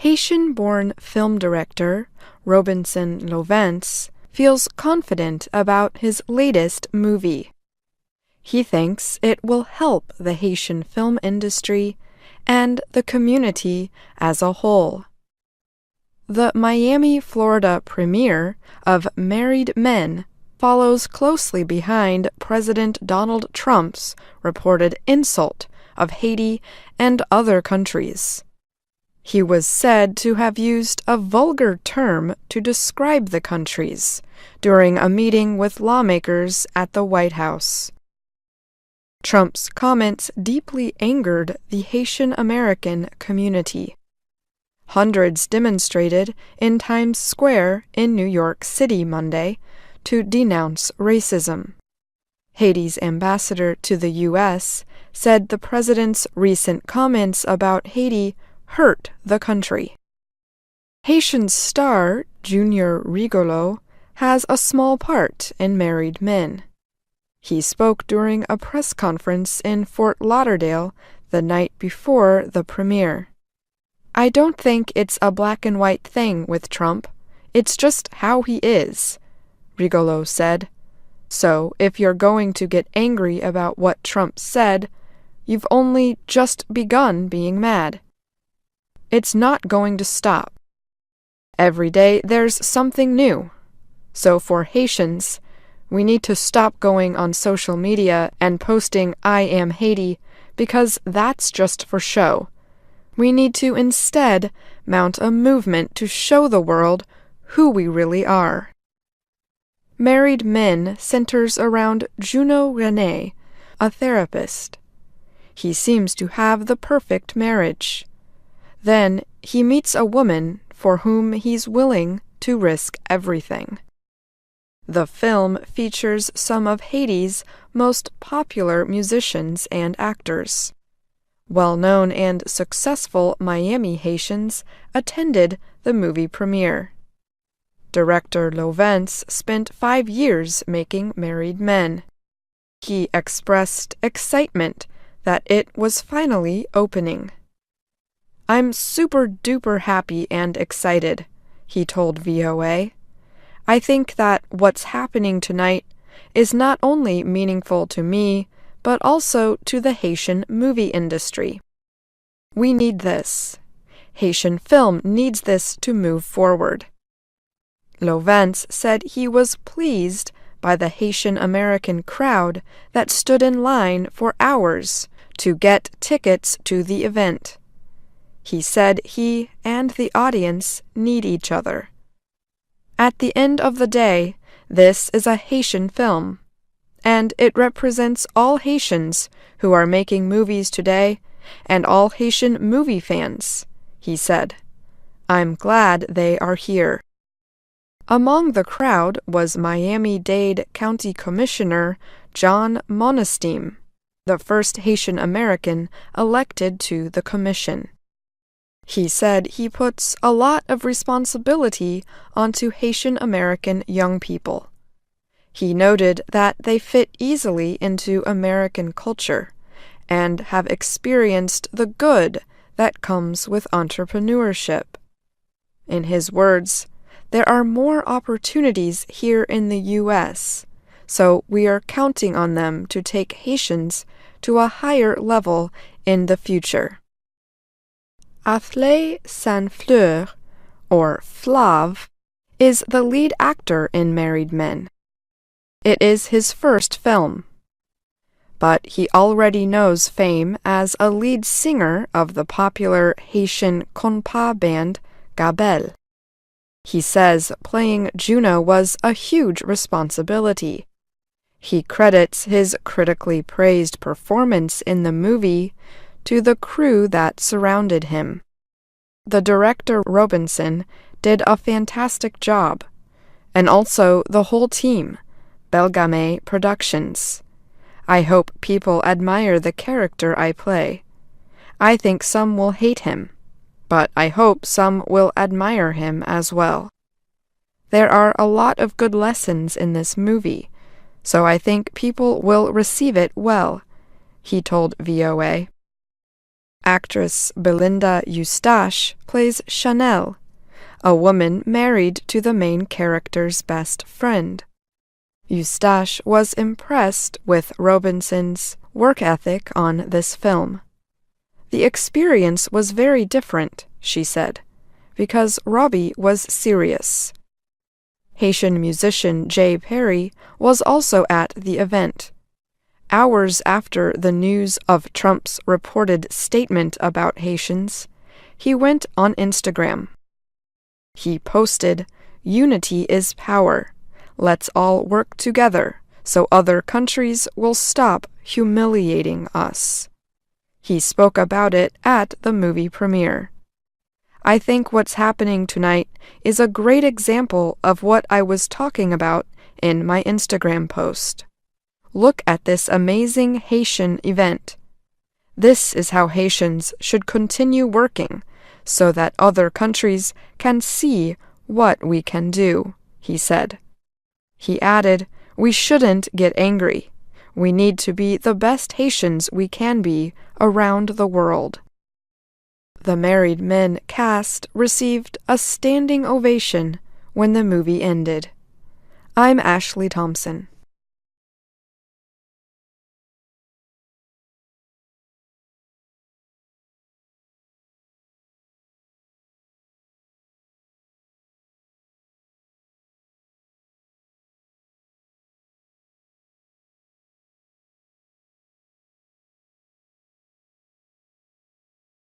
Haitian-born film director Robinson Lovance feels confident about his latest movie. He thinks it will help the Haitian film industry and the community as a whole. The Miami, Florida premiere of Married Men follows closely behind President Donald Trump's reported insult of Haiti and other countries. He was said to have used a vulgar term to describe the countries during a meeting with lawmakers at the White House. Trump's comments deeply angered the Haitian American community. Hundreds demonstrated in Times Square in New York City Monday to denounce racism. Haiti's ambassador to the U.S. said the president's recent comments about Haiti hurt the country. Haitian star Junior Rigolo has a small part in Married Men. He spoke during a press conference in Fort Lauderdale the night before the premiere. "I don't think it's a black and white thing with Trump. It's just how he is," Rigolo said. "So if you're going to get angry about what Trump said, you've only just begun being mad. It's not going to stop. Every day there's something new. So for Haitians, we need to stop going on social media and posting 'I am Haiti' because that's just for show. We need to instead mount a movement to show the world who we really are." Married Men centers around Juno René, a therapist. He seems to have the perfect marriage. Then he meets a woman for whom he's willing to risk everything. The film features some of Haiti's most popular musicians and actors. Well-known and successful Miami Haitians attended the movie premiere. Director Lovance spent 5 years making Married Men. He expressed excitement that it was finally opening. "I'm super-duper happy and excited," he told VOA. "I think that what's happening tonight is not only meaningful to me, but also to the Haitian movie industry. We need this. Haitian film needs this to move forward." Lovance said he was pleased by the Haitian American crowd that stood in line for hours to get tickets to the event. He said he and the audience need each other. "At the end of the day, this is a Haitian film, and it represents all Haitians who are making movies today and all Haitian movie fans," he said. "I'm glad they are here." Among the crowd was Miami-Dade County Commissioner John Monesteem, the first Haitian American elected to the commission. He said he puts a lot of responsibility onto Haitian American young people. He noted that they fit easily into American culture and have experienced the good that comes with entrepreneurship. In his words, "There are more opportunities here in the U.S., so we are counting on them to take Haitians to a higher level in the future." Athlé Saint-Fleur, or Flav, is the lead actor in Married Men. It is his first film. But he already knows fame as a lead singer of the popular Haitian compas band Gabelle. He says playing Juno was a huge responsibility. He credits his critically praised performance in the movie to the crew that surrounded him. The director Robinson did a fantastic job, and also the whole team, Belgame Productions. I hope people admire the character I play. I think some will hate him, but I hope some will admire him as well. There are a lot of good lessons in this movie, so I think people will receive it well, he told VOA. Actress Belinda Eustache plays Chanel, a woman married to the main character's best friend. Eustache was impressed with Robinson's work ethic on this film. The experience was very different, she said, because Robbie was serious. Haitian musician Jay Perry was also at the event. Hours after the news of Trump's reported statement about Haitians, he went on Instagram. He posted, "Unity is power. Let's all work together so other countries will stop humiliating us." He spoke about it at the movie premiere. "I think what's happening tonight is a great example of what I was talking about in my Instagram post. Look at this amazing Haitian event. This is how Haitians should continue working so that other countries can see what we can do," he said. He added, "We shouldn't get angry. We need to be the best Haitians we can be around the world." The Married Men cast received a standing ovation when the movie ended. I'm Ashley Thompson.